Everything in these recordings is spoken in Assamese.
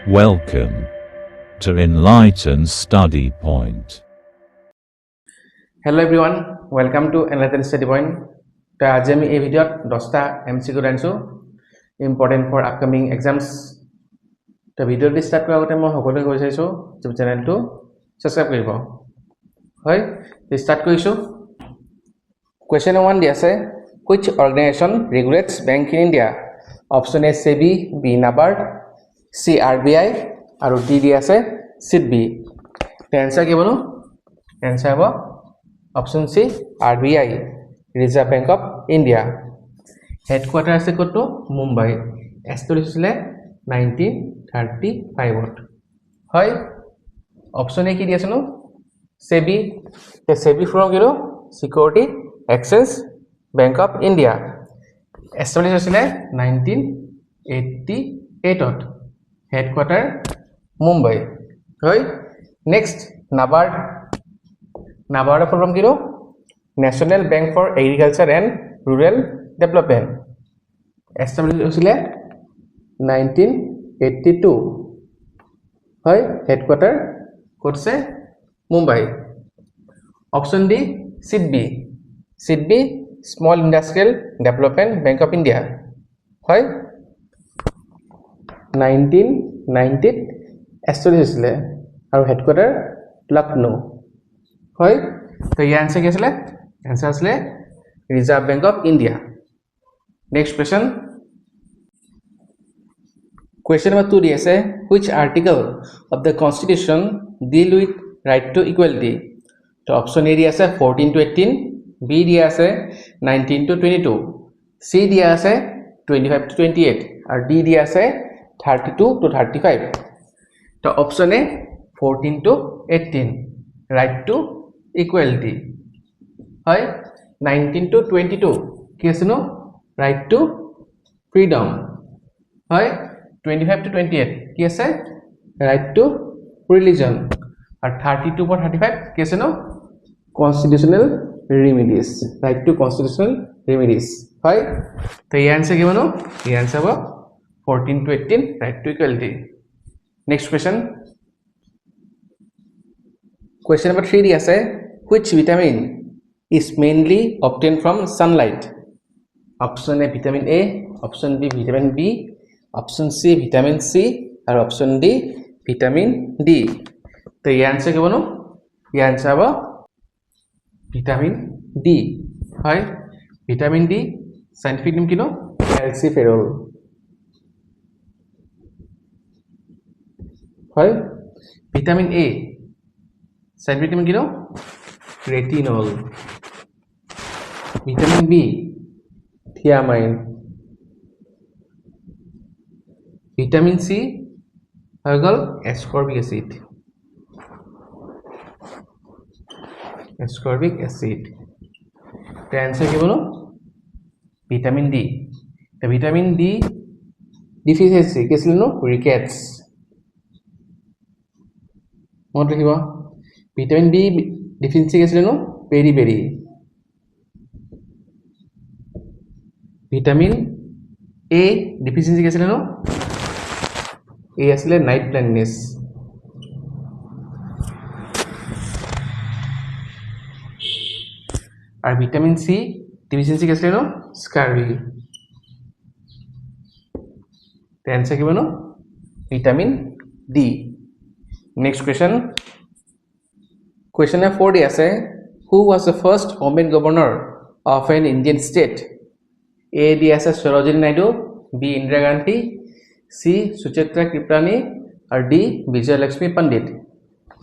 Welcome to Enlighten Study Point. Hello everyone, welcome to Enlighten Study Point. তো আজি আমি এই ভিডিঅ'ত 10টা MCQ আনিছো ইম্পৰ্টেন্ট ফৰ আপকামিং এক্সামস। তো ভিডিঅ'টো ষ্টাৰ্ট কৰাৰ আগতে মই সকলোকে কৈ চাইছো যে চেনেলটো সাবস্ক্ৰাইব কৰিব। হয়, ষ্টাৰ্ট কৰিছো। Question 1 দি আছে, which organization regulates bank in India? Option A SEBI, B NABARD, C RBI আৰু D দি আছে SIDBI। তো आंसर কি বনো? आंसर হ'ব option C RBI, reserve bank of India. Headquarter আছে ক'তো? মুম্বাই। এষ্টাব্লিছ হৈছিলে 1935ত। হয়, অপশন এ কি দি আছে নো? সেবি। তে সেবি ফ্ৰম কিনো security exchange bank of India. Establish হৈছিলে 1988ত। হেডকোৱাৰ্টাৰ মুম্বাই। হয়, next NABARD. NABARD full form কিনো? National bank for agriculture and rural development. Establish হৈছিলে 1982। হয়, হেডকোৱাৰ্টাৰ ক'ত আছে? Mumbai. Option D SIDBI. SIDBI small industrial development bank of India. হয়, 1990ত এষ্টাব্লিছ হৈছিলে আৰু হেডকোৱাৰ্টাৰ লক্ষ্ণৌ। হয়, তো ইয়াৰ আনসাৰ কি আছিলে? আনসাৰ আছিলে reserve bank of India. Next question. Question number 2 di ase, which article of the constitution deal with right to equality? To option A di ase 14 to 18, B di ase 19 to 22, C di ase 25 to 28 and D di ase 32 to 35. To option A 14 to 18, right to equality. Hoy 19 to 22 ki ase no? Right to freedom. Hoy 25 to 28 কি আছে? Right two religion. আর 32 পর 35 কি আছে নো? Constitutional remedies. Right to constitutional remedies. হয়, তো এই आंसर কি বনো? এই आंसर হবে 14 to 18 right to equality. Next question. Question number 3 দি আছে, which vitamin is mainly obtained from sunlight? Option A vitamin A, option B vitamin B, option C vitamin C আর অপশন ডি ভিটামিন ডি। তো এই आंसर কি বনো? এই आंसर হবে ভিটামিন ডি। হয়, ভিটামিন ডি সাইন্টিফিক নেম কিনো? ক্যালসিফেরল। হয়, ভিটামিন এ সাইন্টিফিক নেম কিনো? Retinol. Vitamin B thiamine. Vitamin C হয়ে গেল অ্যাসকর্বিক অ্যাসিড। Ascorbic acid. তো आंसर কি বলো? Vitamin D. তো ভিটামিন ডি ডিফিসিয়েন্সি কি ছিল নো? রিকেটস। মনে রাখিবা, ভিটামিন ডি ডিফিসিয়েন্সি কি ছিল নো? পেরিবেরি। ভিটামিন এ ডিফিসিয়েন্সি কি ছিল নো? এই আসলে নাইট ব্লাইন্ডনেস। আর ভিটামিন সি ডিফিসিয়েন্সি কি আসলে নো? স্কারবি। তো आंसर কি বনো? Vitamin D. Next question. Question 4 দি আছে, who was the first woman governor of an Indian state? A দি আছে সরোজিনী নাইডু, বি ইন্দিরা গান্ধী, সি সুচিত্রা কৃপলানি আর ডি বিজয়লক্ষ্মী পণ্ডিত।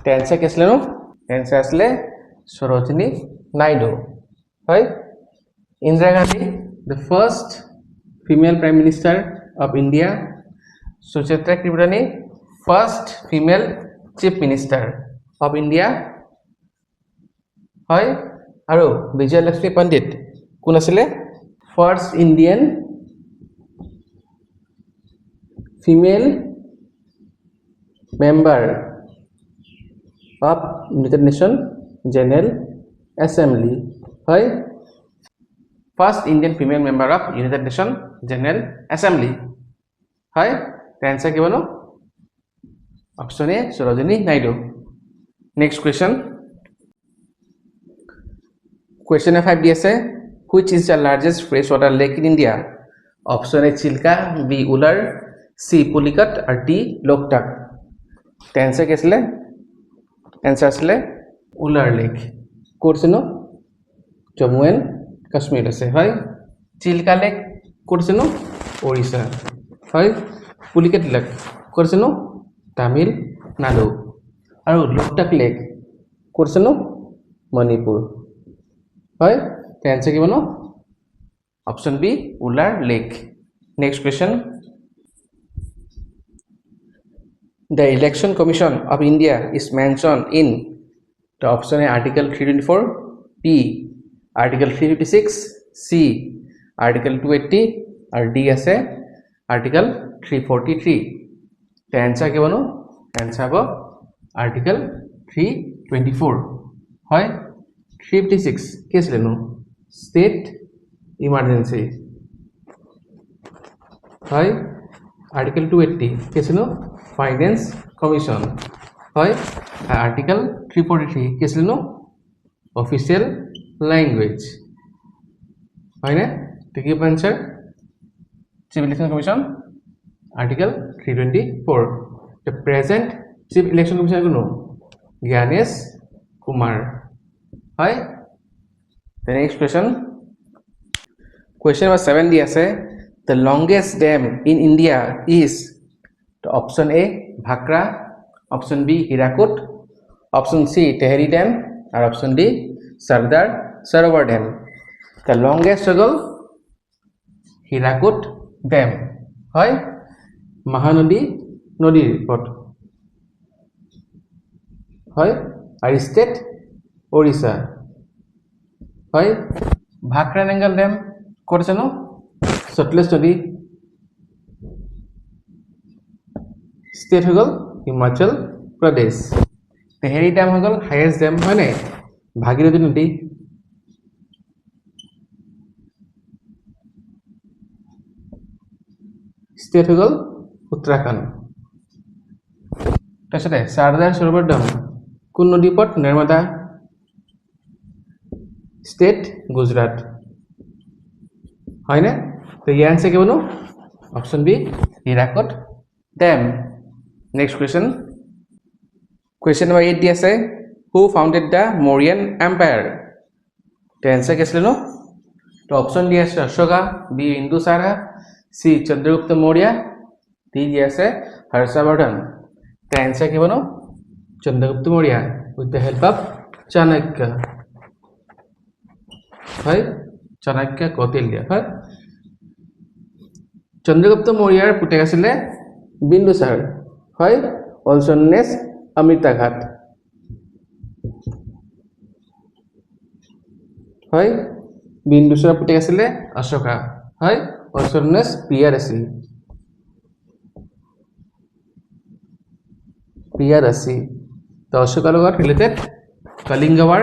তো आंसर কি আসলে নো? आंसर আসলে সরোজিনী নাইডু। হয়, Indira Gandhi the first female prime minister of India, Suchitra Kripalani first female chief minister of India। হয়, আৰু বিজয়লক্ষ্মী পণ্ডিত কোন আছিলে? First Indian female member of united nation general assembly. হয়, first Indian female member of united nation general assembly. হয়, তো आंसर কি বনো? Option A Sarojini Naidu next question Question 5 di ase which is the largest freshwater lake in India? Option A Chilka, B Ular, C Pulicat or D Loktak. The answer kesle answer asle Ular Lake. Korsino Jammu and Kashmir ase hoy Chilka Lake korsino Orissa hoy Pulicat Lake korsino Tamil Nadu aru Loktak Lake korsino Manipur. হয় the answer কি বনো option B Ular Lake next question the election commission of India is mentioned in the option A article 324 B article 356 C article 280 or D আছে article 343 the answer কি বনো answer হবে article 324 হয় 356 কেস লেনো স্টেট ইমার্জেন্সি হয় আর্টিকেল 280 কেস লেনো ফাইন্যান্স কমিশন হয় আর্টিকেল 343 কেস লেনো অফিসিয়াল ল্যাঙ্গুয়েজ হয় না তো কি answer chief election commission article 324 the present chief election commissioner কোন Gyanesh Kumar Hi. The next question. Question number 7 di ase the longest dam in India is the option A Bhakra, option B Hirakud, option C Tehri Dam or option D Sardar Sarovar Dam. The longest hogol Hirakud Dam. Hi. Mahanadi Nodir pot. Hi. Our state Orissa হয় ভাকরা নেঙ্গল ড্যাম করেছে না সটলেজ নদী স্টেট হয়ে গেল হিমাচল প্রদেশ তেহেরি ড্যাম হয়ে গেল হাইয়েস্ট ড্যাম হয় না ভাগীরথী নদী স্টেট হয়ে গেল উত্তরাখণ্ড তাৰপিছতে সারদার সরোবর ড্যাম কোন নদী পট নর্মদা स्टेट गुजरात है ना तो ये आंसर क्या बनो option B Hirakud dam next question question number 8 दिया है who founded the Mauryan empire तो आंसर कैसे लो तो ऑप्शन दिया है Ashoka B Bindusara C Chandragupta Maurya D दिया है हर्षवर्धन तो आंसर क्या बनो Chandragupta Maurya with the help of Chanakya হয় চাণক্য কৌটিল্য হয় চন্দ্রগুপ্ত মৌৰ্যৰ পুতেক আছিলে বিন্দুসাৰ হয় অলসো নন এজ অমৃতা ঘাট হয় বিন্দুসাৰৰ পুতেক আছিলে অশোকা হয় অলসো নন এজ প্ৰিয়াদাসী তো অশোকাৰ লগত ৰিলেটেড কলিঙ্গ war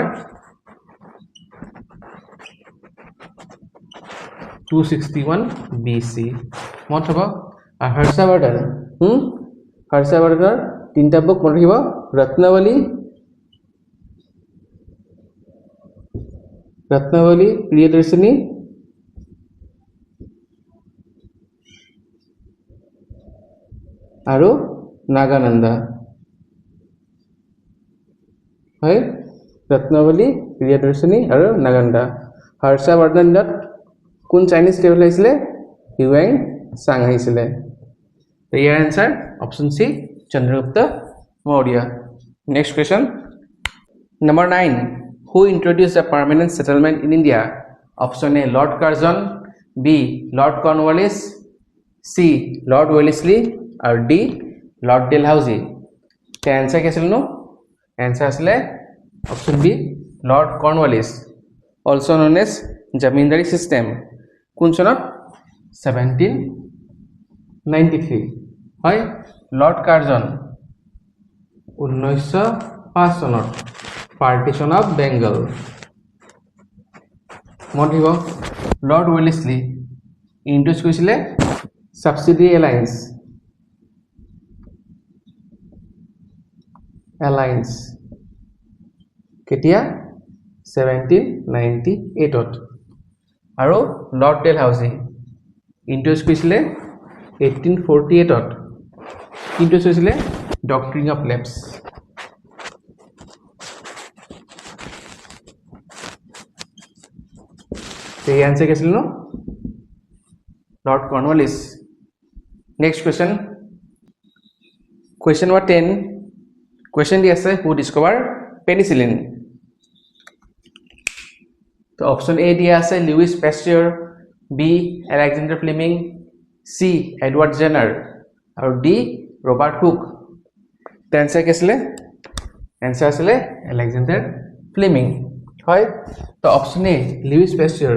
261 BC মত হব হৰ্ষবৰ্ধন হৰ্ষবৰ্ধনৰ তিনটা বুক মনত ৰাখিব ৰত্নাৱলী প্ৰিয়দৰ্শিনী আৰু নাগানন্দা হয় ৰত্নাৱলী প্ৰিয়দৰ্শিনী আৰু নাগানন্দা হৰ্ষবৰ্ধনত কোন চাইনিজ ট্ৰেভেল আহিছিলে হিউয়েং সাং আহিছিলে তো ইয়াৰ answer option C Chandragupta Maurya next question number 9 who introduced the permanent settlement in India option A lord Curzon B lord Cornwallis C lord Wellesley আর ডি লর্ড ডেলহাউজি তো आंसर কি আছিল নো आंसर আসলে option B lord Cornwallis also known as zamindari system কোন সনত 1793 হয় লর্ড কার্জন 1905 সনত পার্টিশন অফ বেঙ্গল মনিব লর্ড ওয়েলেসলি ইন্ট্রোডিউস কৰিছিলে সাবসিডি এলায়েন্স এলায়েন্স কেতিয়া 1798 আৰু লৰ্ড ডেলহাউসি ইন্ট্ৰোডিউচ কৰিছিলে 1848 ইন্ট্ৰোডিউচ হৈছিলে ডক্ট্ৰিন অফ লেপছ এই আনসার কি ছিল Lord Cornwallis next question number 10 question দি আছে who discovered penicillin তো অপশন এ দিয়া আছে লুইস পাস্টিউৰ বি আলেকজাণ্ডাৰ ফ্লেমিং সি এডৱাৰ্ড জেনাৰ আৰু ডি ৰবাৰ্ট হুক তো আনসাৰ কি আছিল আনসাৰ আছিল আলেকজাণ্ডাৰ ফ্লেমিং হয় তো অপশন এ লুইস পাস্টিউৰ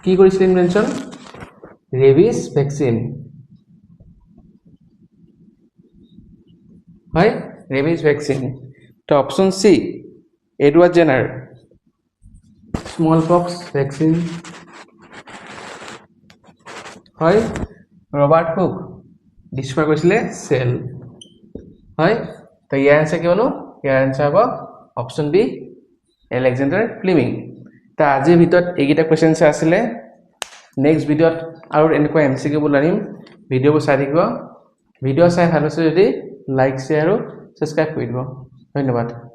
কি কৰিছিল ইনভেনশন ৰেবিস ভ্যাকসিন হয় ৰেবিস ভ্যাকসিন তো অপশন সি এডৱাৰ্ড জেনাৰ smallpox vaccine হয় ৰবাৰ্ট হুক ডিসকাভাৰ কৰিছিলে সেল হয় তো ইয়াৰ আনসাৰ কি হলো ইয়াৰ আনসাৰ হ'ব অপশন বি আলেকজাণ্ডাৰ ফ্লেমিং তো আজিৰ ভিতৰত এইকেইটা কোৱেশ্চনছ আছিলে নেক্সট ভিডিঅ'ত আৰু এনেকুৱা এমসিকিউ বোৰ আনিম ভিডিঅ'বোৰ চাই থাকিব ভিডিঅ' চাই ভাল হৈছে যদি লাইক শ্বেয়াৰ আৰু সাবস্ক্ৰাইব কৰি দিব ধন্যবাদ